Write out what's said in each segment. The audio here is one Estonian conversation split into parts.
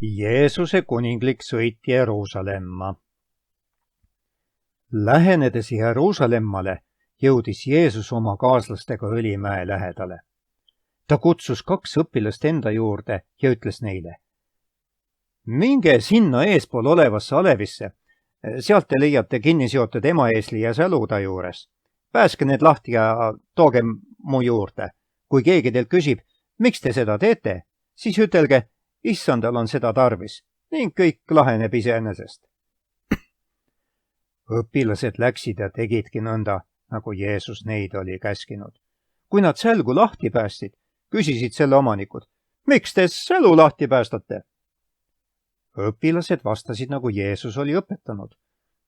Jeesuse kuninglik sõit Jeruusalemma. Lähenedes Jeruusalemmale, jõudis Jeesus oma kaaslastega Õlimäe lähedale. Ta kutsus 2 õpilast enda juurde ja ütles neile: minge sinna eespool olevasse alevisse, sealt te leiate kinniseotud emaeesli ja säluda juures. Pääske need lahti ja tooge mu juurde. Kui keegi teilt küsib, miks te seda teete, siis ütelge, issandal on seda tarvis ning kõik laheneb iseenesest. Õpilased läksid ja tegidki nõnda, nagu Jeesus neid oli käskinud. Kui nad sälgu lahti päästsid, küsisid selle omanikud: miks te sälu lahti päästate? Õpilased vastasid, nagu Jeesus oli õpetanud.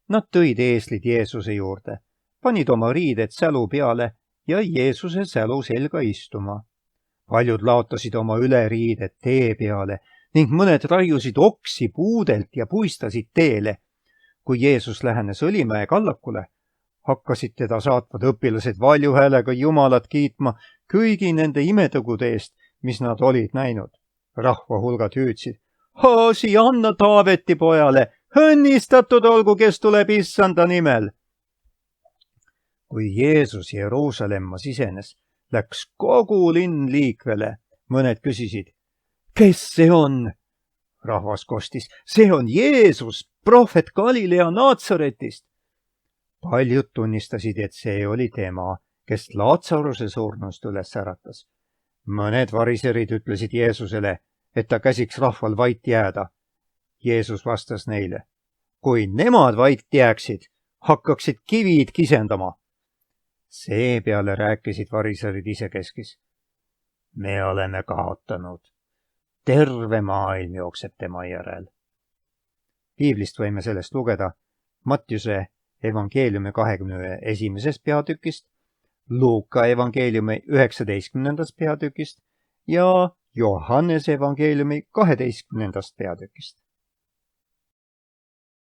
Nad tõid eeslid Jeesuse juurde, panid oma riided sälu peale ja Jeesuse sälu selga istuma. Paljud laotasid oma üleriided tee peale ning mõned raiusid oksi puudelt ja puistasid teele. Kui Jeesus lähenes Õlimäe kallakule, hakkasid teda saatvad õpilased valju häälega Jumalat kiitma kõigi nende imetegude eest, mis nad olid näinud. Rahva hulgad hüüdsid: Hosianna Taaveti pojale, õnnistatud olgu, kes tuleb issanda nimel. Kui Jeesus Jeruusalemma sisenes, läks kogu linn liikvele. Mõned küsisid: kes see on? Rahvas kostis: see on Jeesus, prohvet Galilea Naatsaretist. Paljud tunnistasid, et see oli tema, kes Laatsaruse surnust üles äratas. Mõned variserid ütlesid Jeesusele, et ta käsiks rahval vait jääda. Jeesus vastas neile: kui nemad vait jääksid, hakkaksid kivid kisendama. Seepeale rääkisid variserid isekeskis: me oleme kaotanud. Terve maailm jookseb tema järel. Piiblist võime sellest lugeda Mattiuse evangeeliumi 21. peatükist, Luuka evangeeliumi 19. peatükist ja Johannese evangeeliumi 12. peatükist.